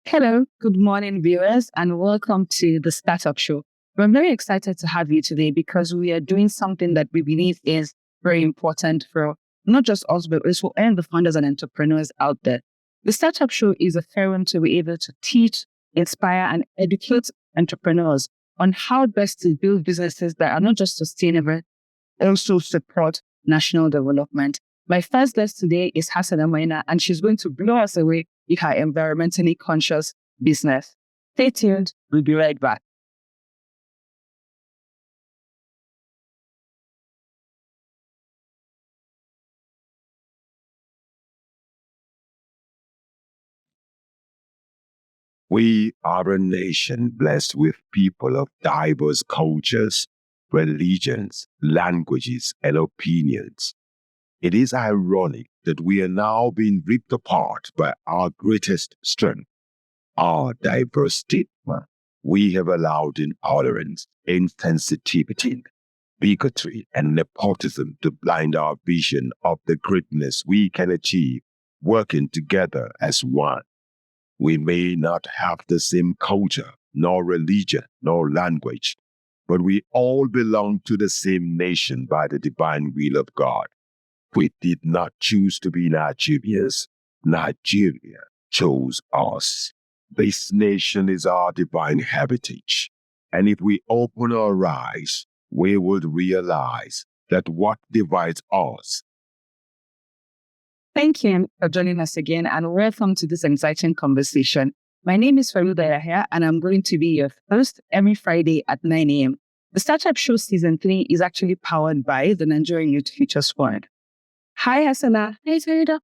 Hello, good morning, viewers, and welcome to the Startup Show. We're very excited to have you today because we are doing something that we believe is very important for not just us, but also all the founders and entrepreneurs out there. The Startup Show is a forum to be able to teach, inspire, and educate entrepreneurs on how best to build businesses that are not just sustainable, also support national development. My first guest today is Hassana Maina, and she's going to blow us away with her environmentally conscious business. Stay tuned. We'll be right back. We are a nation blessed with people of diverse cultures, religions, languages, and opinions. It is ironic that we are now being ripped apart by our greatest strength, our diversity. We have allowed intolerance, insensitivity, bigotry, and nepotism to blind our vision of the greatness we can achieve working together as one. We may not have the same culture, nor religion, nor language, but we all belong to the same nation by the divine will of God. We did not choose to be Nigerians. Nigeria chose us. This nation is our divine heritage. And if we open our eyes, we would realize that what divides us. Thank you for joining us again, and welcome to this exciting conversation. My name is Faruda Yahya, and I'm going to be your host every Friday at 9 a.m. The Startup Show Season 3 is actually powered by the Nigerian Youth Futures Fund. Hi, Hassana. Hi, Faruda.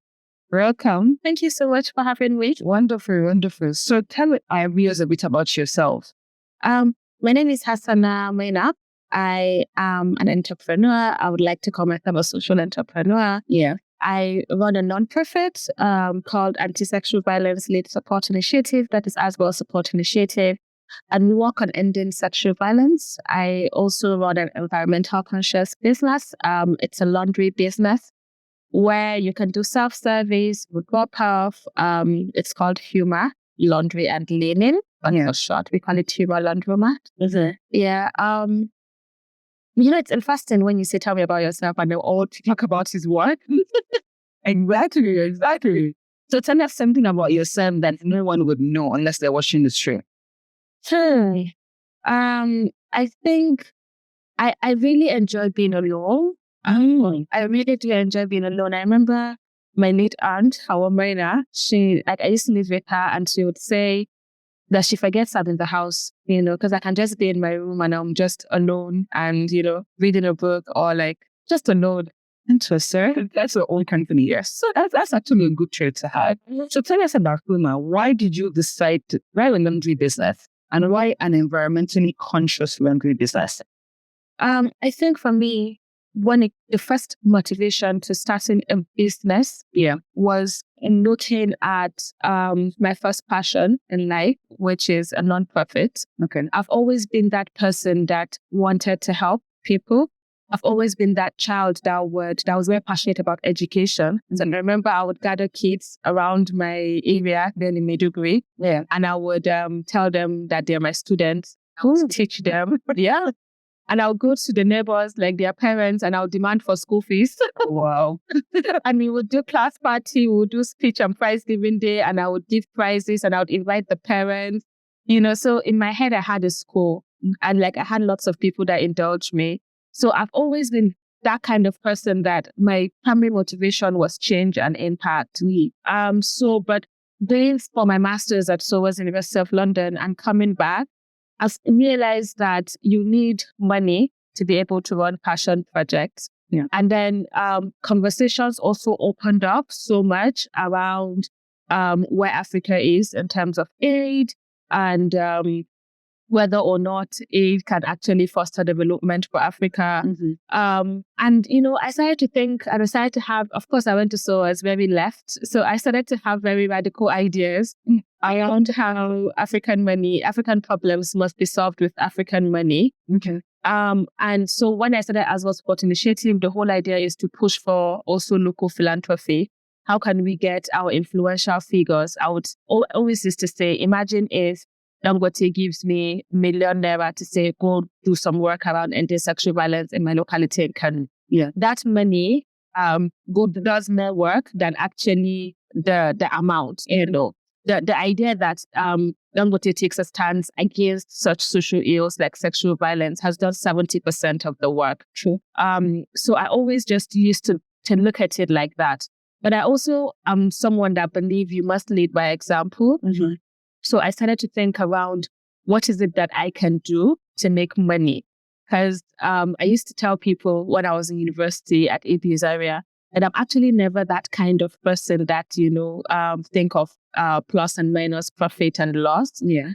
Welcome. Thank you so much for having me. Wonderful, wonderful. So tell our viewers a bit about yourself. My name is Hassana Maina. I am an entrepreneur. I would like to call myself a social entrepreneur. Yeah. I run a nonprofit called Anti-Sexual Violence Lead Support Initiative, that is as well support initiative, and we work on ending sexual violence. I also run an environmental conscious business. It's a laundry business where you can do self-service with drop-off. It's called Humor Laundry and Linen. For short, we call it Humor Laundromat. Mm-hmm. Yeah. It's interesting when you say, tell me about yourself, and they all talk about his work. Exactly. So tell us something about yourself that no one would know unless they're watching the stream. I think I really enjoy being alone. I really do enjoy being alone. I remember my late aunt, Hassana Maina, I used to live with her, and she would say that she forgets I'm in the house, because I can just be in my room and I'm just alone and, reading a book or just alone. Interesting. That's your own company, yes. So that's actually a good trait to have. So tell us about Kuma. Why did you decide to run a laundry business, and why an environmentally conscious laundry business? I think for me, the first motivation to starting a business was in looking at my first passion in life, which is a nonprofit. Okay. I've always been that person that wanted to help people. I've always been that child that was very passionate about education. So I remember I would gather kids around my area, then in Maiduguri, and I would tell them that they're my students. I would teach them. And I'll go to the neighbors, like their parents, and I'll demand for school fees. Wow. And we would do class party, we would do speech and prize giving day, and I would give prizes and I would invite the parents. So in my head, I had a school and I had lots of people that indulged me. So I've always been that kind of person that my primary motivation was change and impact. But going for my master's at SOAS University of London and coming back, I've realized that you need money to be able to run passion projects. Yeah. And then conversations also opened up so much around where Africa is in terms of aid and whether or not aid can actually foster development for Africa. Mm-hmm. I started to think, and I started to have, of course, I went to SOAS very left. So I started to have very radical ideas around how African problems must be solved with African money. Okay. And so when I started as well support initiative, the whole idea is to push for also local philanthropy. how can we get our influential figures? I would always used to say, imagine if Dangote gives me ₦1,000,000 to say, go do some work around ending sexual violence in my locality in Kano. Yeah. That money does more work than actually the amount, The idea that Dangote takes a stance against such social ills like sexual violence has done 70% of the work. True. So I always just used to look at it like that. But I also am someone that believes you must lead by example. Mm-hmm. So I started to think around what is it that I can do to make money. Because I used to tell people when I was in university at ABU's area that I'm actually never that kind of person that, think of plus and minus, profit and loss. Yeah.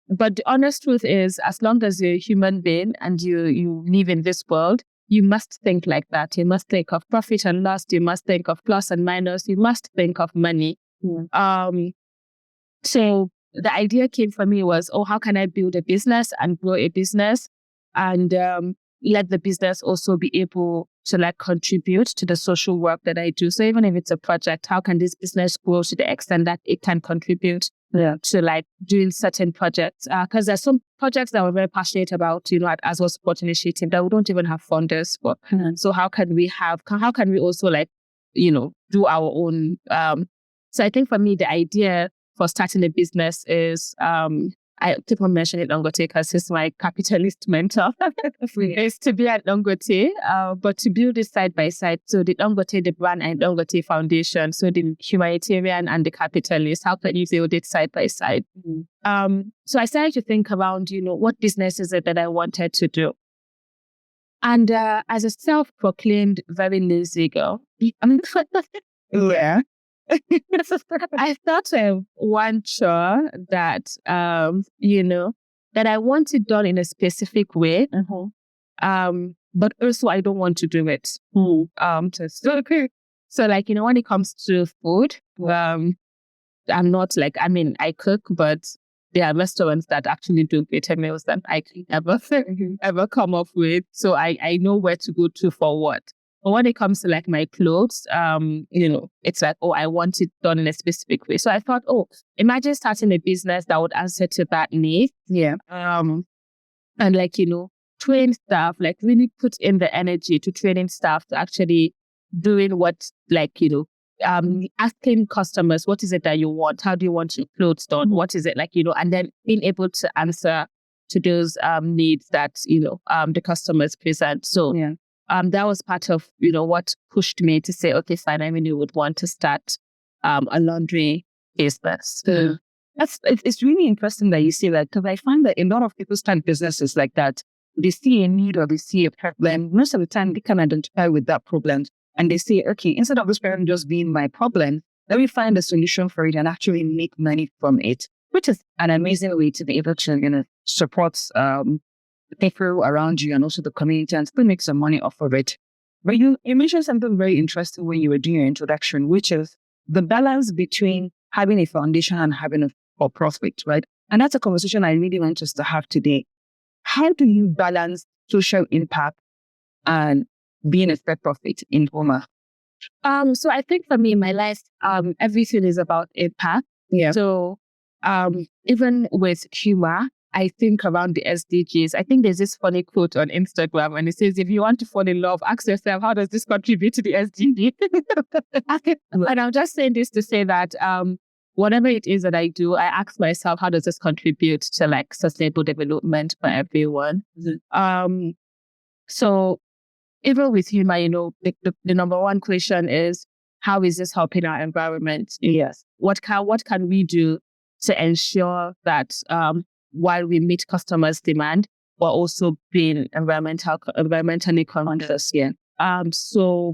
But the honest truth is, as long as you're a human being and you live in this world, you must think like that. You must think of profit and loss. You must think of plus and minus. You must think of money. Yeah. So the idea came for me was, how can I build a business and grow a business and let the business also be able to contribute to the social work that I do. So even if it's a project, how can this business grow to the extent that it can contribute to doing certain projects? Because there's some projects that we're very passionate about, at As Well Support Initiative that we don't even have funders for. Mm-hmm. So how can we also do our own? So I think for me, the idea for starting a business is, I keep on mentioning Dangote because he's my capitalist mentor. Is to be at Dangote, but to build it side by side. So the Dangote, the brand, and Dangote Foundation. So the humanitarian and the capitalist. How can you build it side by side? Mm-hmm. So I started to think around, what business is it that I wanted to do? And as a self-proclaimed very lazy girl, yeah. I thought of one chore that, that I want it done in a specific way. Mm-hmm. But also I don't want to do it. So when it comes to food, I'm not I cook, but there are restaurants that actually do better meals than I can ever come up with. So I know where to go to for what. But when it comes to my clothes, it's I want it done in a specific way. So I thought, imagine starting a business that would answer to that need. Yeah. And train staff, really put in the energy to training staff to actually doing what, asking customers, what is it that you want? How do you want your clothes done? Mm-hmm. What is it and then being able to answer to those needs that, the customers present. So, yeah. That was part of, what pushed me to say, okay, fine, I really would want to start a laundry business. So it's really interesting that you say that, because I find that a lot of people start businesses like that. They see a need or they see a problem. Most of the time, they can identify with that problem. And they say, okay, instead of this problem just being my problem, let me find a solution for it and actually make money from it, which is an amazing way to be able to, support people around you and also the community and still make some money off of it. But you mentioned something very interesting when you were doing your introduction, which is the balance between having a foundation and having a for-profit, right? And that's a conversation I really want us to have today. How do you balance social impact and being a for-profit in Homa? So I think for me in my life, everything is about impact. Yeah. So even with humor, I think around the SDGs. I think there's this funny quote on Instagram and it says, if you want to fall in love, ask yourself, how does this contribute to the SDG? And I'm just saying this to say that whatever it is that I do, I ask myself, how does this contribute to sustainable development for everyone? Mm-hmm. So even with humor, the number one question is, how is this helping our environment? Yes. What can we do to ensure that while we meet customers' demand, we're also being environmentally conscious? Yeah. So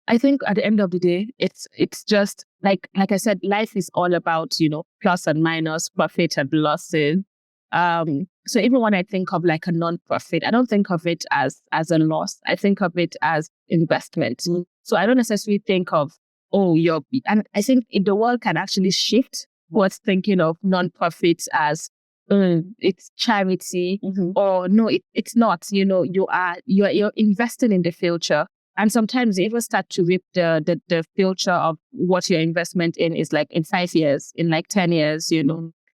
I think at the end of the day, it's just like I said, life is all about, plus and minus, profit and losses. So even when I think of a non-profit, I don't think of it as a loss. I think of it as investment. Mm-hmm. So I don't necessarily think of, and I think the world can actually shift towards thinking of non-profits as it's charity, mm-hmm. or no, it's not. You're investing in the future, And sometimes you even start to reap the future of what your investment in is like in 5 years, in like 10 years,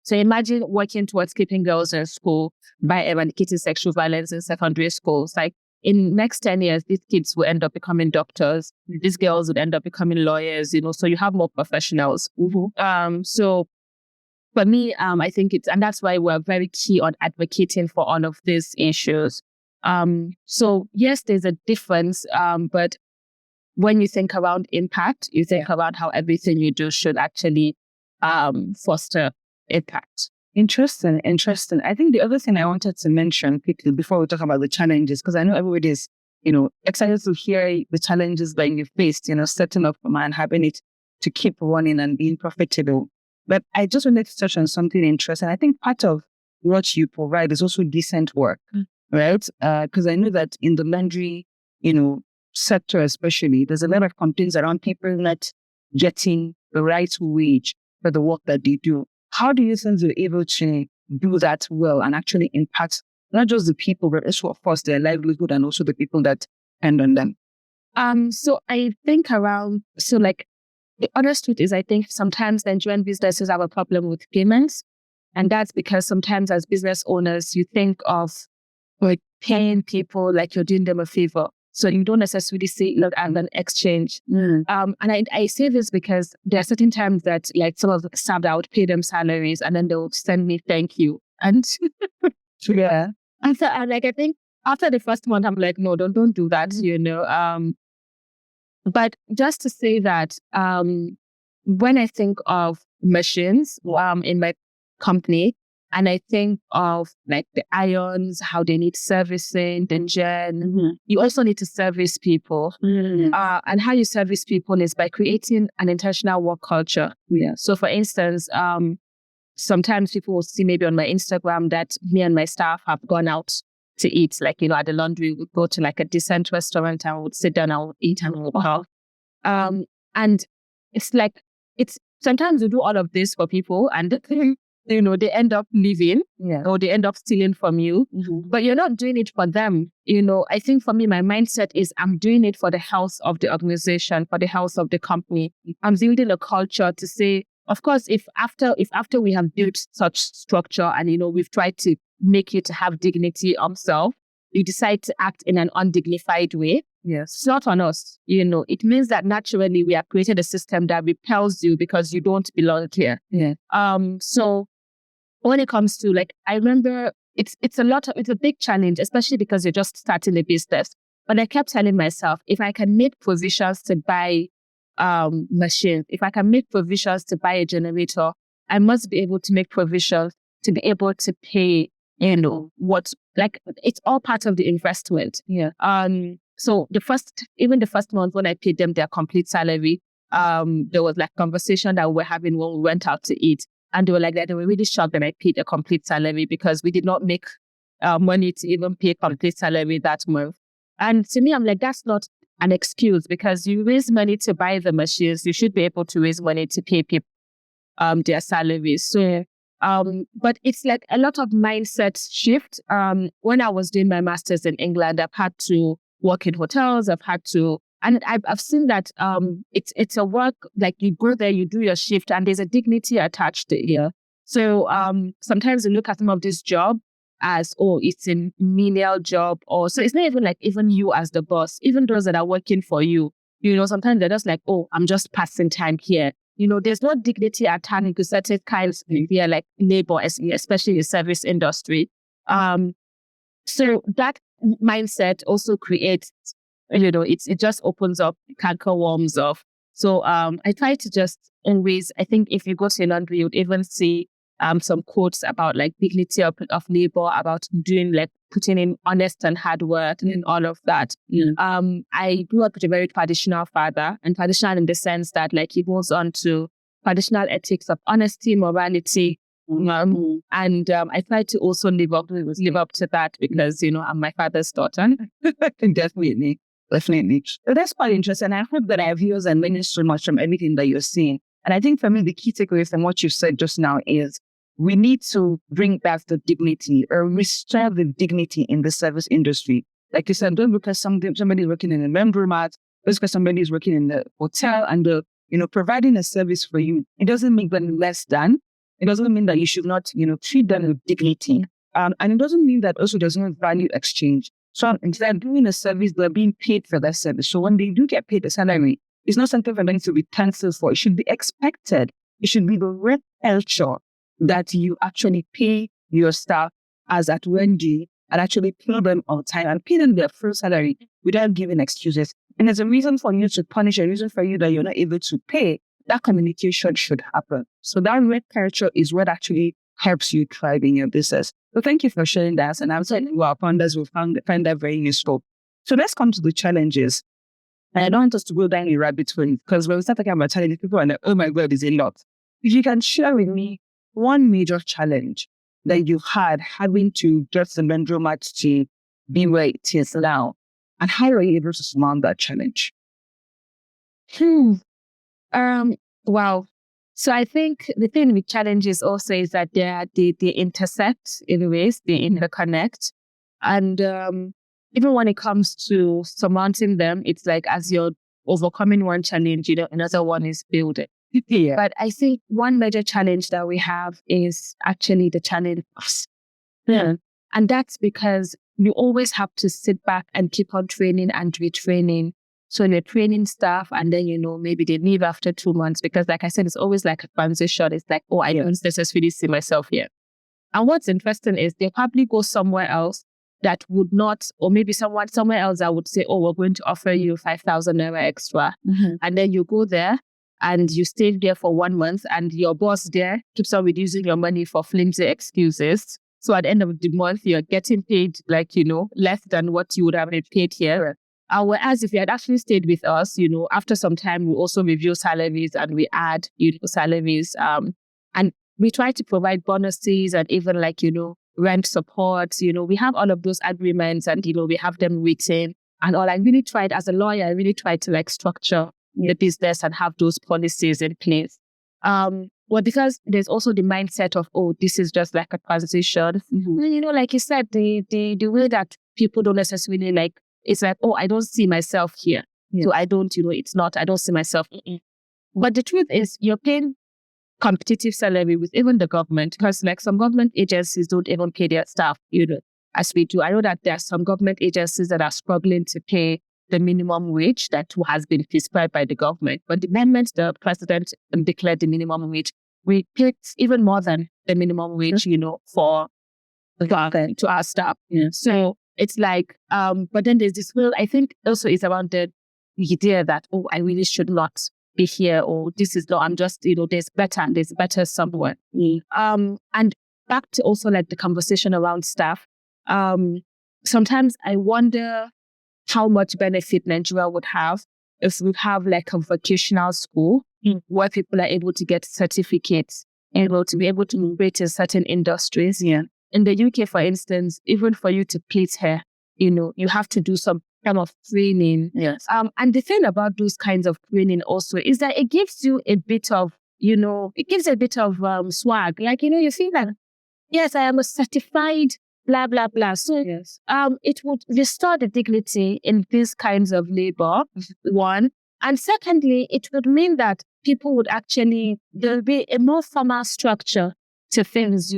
So imagine working towards keeping girls in school by eradicating sexual violence in secondary schools. Like in next 10 years, these kids will end up becoming doctors. These girls would end up becoming lawyers, so you have more professionals. So for me, I think and that's why we're very key on advocating for all of these issues. So yes, there's a difference, but when you think around impact, you think about how everything you do should actually foster impact. Interesting. I think the other thing I wanted to mention quickly before we talk about the challenges, because I know everybody's, excited to hear the challenges that you faced, setting up and having it to keep running and being profitable. But I just wanted to touch on something interesting. I think part of what you provide is also decent work, right? Because I know that in the laundry, sector especially, there's a lot of complaints around people not getting the right wage for the work that they do. How do you think they're able to do that well and actually impact not just the people, but also, of course, their livelihood and also the people that depend on them? So I think the honest truth is I think sometimes the Nigerian businesses have a problem with payments. And that's because sometimes as business owners, you think of like paying people like you're doing them a favor. So you don't necessarily see it as an exchange. And I say this because there are certain times that like some of the staff, I would pay them salaries and then they'll send me thank you. And yeah. And so I think after the first month, I'm like, no, don't do that, But just to say that when I think of machines in my company, and I think of like the irons, how they need servicing, then you also need to service people. And how you service people is by creating an intentional work culture. Yeah. So for instance, sometimes people will see maybe on my Instagram that me and my staff have gone out to eat, like, at the laundry, we go to like a decent restaurant and we would sit down and we would eat and we would talk. And it's like, sometimes we do all of this for people and they end up leaving or they end up stealing from you, but you're not doing it for them. I think for me, my mindset is I'm doing it for the health of the organization, for the health of the company. I'm building a culture to say, of course, if after we have built such structure and, we've tried to make you to have dignity of self, you decide to act in an undignified way. Yes. It's not on us. It means that naturally we have created a system that repels you because you don't belong here. Yeah. So when it comes to I remember it's a big challenge, especially because you're just starting a business. But I kept telling myself, if I can make provisions to buy machines, if I can make provisions to buy a generator, I must be able to make provisions to be able to pay, it's all part of the investment. Yeah. So the first month when I paid them their complete salary, there was conversation that we were having when we went out to eat. And they were they were really shocked that I paid a complete salary because we did not make money to even pay complete salary that month. And to me, I'm like, that's not an excuse because you raise money to buy the machines. You should be able to raise money to pay people their salaries. So, but it's a lot of mindset shift. When I was doing my master's in England, I've had to work in hotels. And I've seen that it's a work you go there, you do your shift, and there's a dignity attached to it. So sometimes you look at some of this job as, it's a menial job, or so it's not even even you as the boss, even those that are working for you. Sometimes they're just I'm just passing time here. There's no dignity attached to certain kinds of labor, especially in the service industry. So that mindset also creates, it just opens up canker worms of. So I try to just always, I think if you go to a laundry, you'd even see some quotes about dignity of labor, about doing putting in honest and hard work and all of that. I grew up with a very traditional father, and traditional in the sense that he goes on to traditional ethics of honesty, morality. And I try to also live up to that because, I'm my father's daughter. Definitely. So that's quite interesting. I hope that our viewers are learning so much from everything that you're seeing. And I think for me, the key takeaway from what you said just now is we need to bring back the dignity or restore the dignity in the service industry. Like you said, don't look at somebody working in a laundromat, just because somebody is working in the hotel and providing a service for you. It doesn't make them less than. It doesn't mean that you should not, treat them with dignity. And it doesn't mean that also there's no value exchange. So instead of doing a service, they're being paid for that service. So when they do get paid a salary, it's not something for them to be thankful for. It should be expected. It should be the right culture that you actually pay your staff as at Wendy and actually pay them on time and pay them their full salary without giving excuses. And there's a reason for you to punish, a reason for you that you're not able to pay. That communication should happen. So that right culture is what actually helps you thrive in your business. So thank you for sharing that. And I'm certain our founders will find that very useful. So let's come to the challenges. And I don't want us to go down a rabbit hole because when we start talking about challenges, people are like, oh my God, there's a lot. If you can share with me one major challenge that you had having to get the laundromat to be where it is now, and how are you able to surmount that challenge? Wow. So I think the thing with challenges also is that they intersect in ways, they interconnect. And even when it comes to surmounting them, it's like as you're overcoming one challenge, another one is building. Yeah. But I think one major challenge that we have is actually the challenge of skill. And that's because you always have to sit back and keep on training and retraining. So you're training staff and then, maybe they leave after 2 months because like I said, it's always like a transition. It's like, I don't necessarily see myself here. And what's interesting is they probably go somewhere else that would not, or maybe somewhere else that would say, we're going to offer you 5,000 naira extra. Mm-hmm. And then you go there and you stay there for 1 month and your boss there keeps on reducing your money for flimsy excuses. So at the end of the month, you're getting paid less than what you would have been paid here. Whereas if you had actually stayed with us, after some time, we also review salaries and we add, salaries. And we try to provide bonuses and even rent support. We have all of those agreements and, we have them written and all. I really tried as a lawyer, I really tried to structure the business and have those policies in place. Well, because there's also the mindset of, this is just like a transition. Mm-hmm. Like you said, the way that people don't necessarily it's like, I don't see myself here. Yeah. So I don't, it's not, I don't see myself. But the truth is you're paying competitive salary with even the government because some government agencies don't even pay their staff, as we do. I know that there are some government agencies that are struggling to pay the minimum wage that has been prescribed by the government. But the moment the president declared the minimum wage, we paid even more than the minimum wage, for to our staff. Yeah. So it's like, but then there's this I think also it's around the idea that, I really should not be here, or this is not, I'm just, there's better somewhere. And back to also the conversation around staff. Sometimes I wonder how much benefit Nigeria would have if we have a vocational school where people are able to get certificates, able to be able to move in certain industries. Yeah. In the UK, for instance, even for you to plait hair, you have to do some kind of training. Yes. And the thing about those kinds of training also is that it gives you a bit of, swag. You feel like, yes, I am a certified blah, blah, blah. So Yes. It would restore the dignity in these kinds of labor, one. And secondly, it would mean that people would there'll be a more formal structure to things,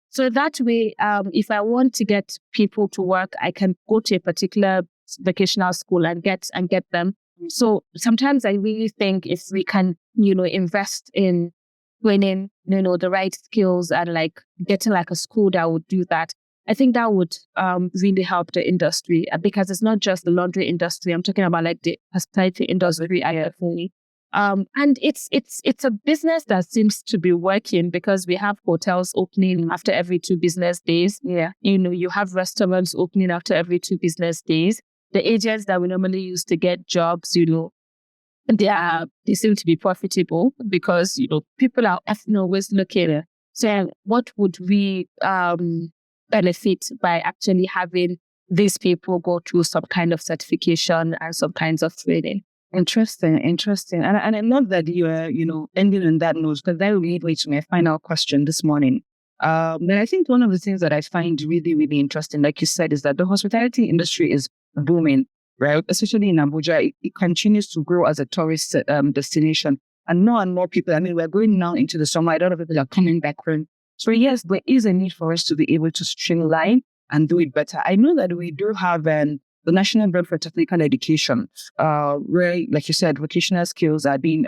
So that way, if I want to get people to work, I can go to a particular vocational school and get them. So sometimes I really think if we can, invest in training, the right skills and getting a school that would do that, I think that would really help the industry because it's not just the laundry industry. I'm talking about the hospitality industry. And it's a business that seems to be working because we have hotels opening after every 2 business days. Yeah. You have restaurants opening after every 2 business days. The agents that we normally use to get jobs, they seem to be profitable because, people are often always looking. So what would we benefit by actually having these people go through some kind of certification and some kinds of training? Interesting. And I love that you are, ending on that note because that will lead me to my final question this morning. Then I think one of the things that I find really, really interesting, like you said, is that the hospitality industry is booming, right? Especially in Abuja, it continues to grow as a tourist destination. And more people, I mean, we're going now into the summer. A lot of people are coming back home. So yes, there is a need for us to be able to streamline and do it better. I know that we do have the National Board for Technical Education, where, like you said, vocational skills are being,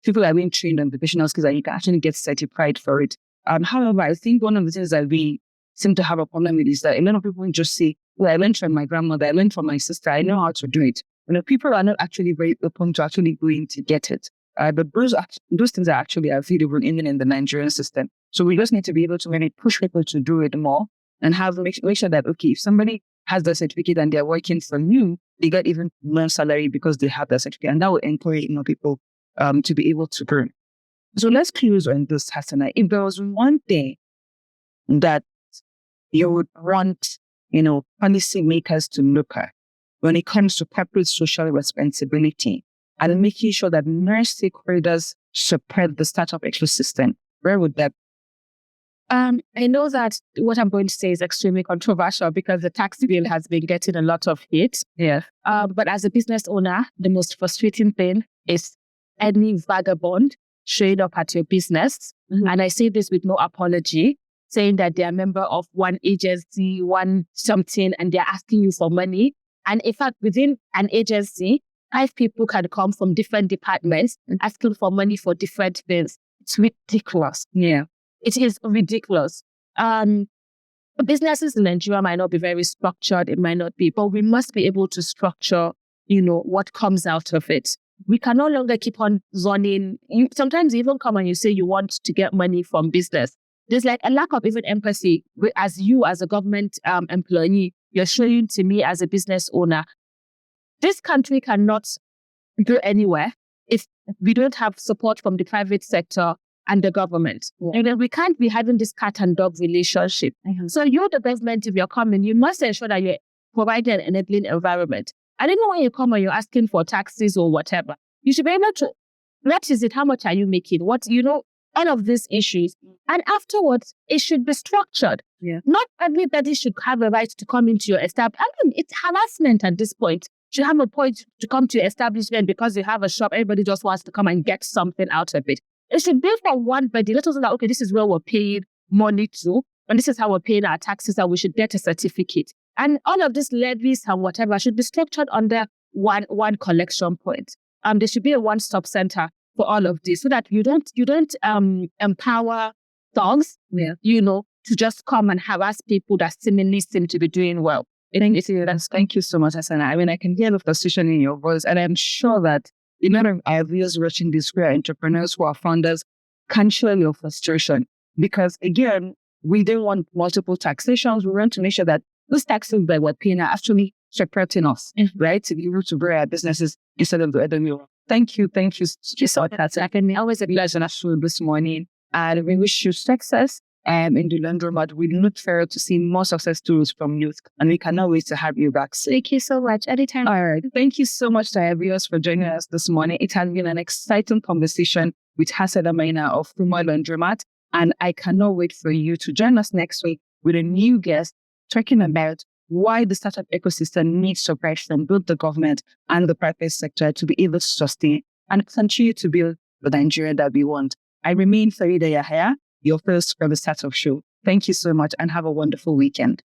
people are being trained on vocational skills and you can actually get certified for it. However, I think one of the things that we seem to have a problem with is that a lot of people just say, well, I learned from my grandmother, I learned from my sister, I know how to do it. People are not actually very open to actually going to get it. But those things are actually available even in the Nigerian system. So we just need to be able to really push people to do it more and make sure that, okay, if somebody has the certificate and they're working for you, they get even more salary because they have the certificate. And that will encourage people to be able to grow. So let's close on this, Hassana. If there was one thing that you would want, policy makers to look at when it comes to corporate social responsibility and making sure that more stakeholders support the startup ecosystem, where would that be? I know that what I'm going to say is extremely controversial because the tax bill has been getting a lot of hate. Yeah. But as a business owner, the most frustrating thing is any vagabond showing up at your business. Mm-hmm. And I say this with no apology, saying that they're a member of one agency, one something, and they're asking you for money. And in fact, within an agency, 5 people can come from different departments and asking for money for different things. It's ridiculous. Yeah. It is ridiculous. Businesses in Nigeria might not be very structured. It might not be, but we must be able to structure, what comes out of it. We can no longer keep on running. Sometimes you even come and you say you want to get money from business. There's like a lack of even empathy as you, as a government employee, you're showing to me as a business owner. This country cannot go anywhere if we don't have support from the private sector and the government. Yeah. And then we can't be having this cat and dog relationship. Mm-hmm. So you're the government, if you're coming, you must ensure that you're providing an enabling environment. I don't know when you come and you're asking for taxes or whatever. You should be able to, what is it? How much are you making? All of these issues. And afterwards, it should be structured. Yeah. Not everybody should have a right to come into your establishment. I mean, it's harassment at this point. You should have a point to come to your establishment because you have a shop. Everybody just wants to come and get something out of it. It should be for one body. Let us know that, okay, this is where we're paying money to, and this is how we're paying our taxes, and we should get a certificate. And all of these levies and whatever should be structured under one collection point. There should be a one-stop center for all of this so that you don't empower thugs, to just come and harass people that seemingly seem to be doing well. Thank you so much, Hassana. I mean, I can hear the frustration in your voice, and I'm sure that a lot of our viewers watching this who are entrepreneurs, who are founders, can share your frustration. Because again, we don't want multiple taxations. We want to make sure that those taxes that we're paying are actually supporting us, right? To be able to grow our businesses instead of the other way around. Thank you so much, Hassana. Always a pleasure to show this morning. And we wish you success in the laundromat. We look forward to seeing more success stories from you. And we cannot wait to have you back. Thank you so much. Anytime. All right. Thank you so much to our viewers for joining us this morning. It has been an exciting conversation with Hassana Maina of Kuru Laundromat. And I cannot wait for you to join us next week with a new guest talking about why the startup ecosystem needs support from both the government and the private sector to be able to sustain and continue to build the Nigeria that we want. I remain Farida Yahya, your host for the Startup Show. Thank you so much and have a wonderful weekend.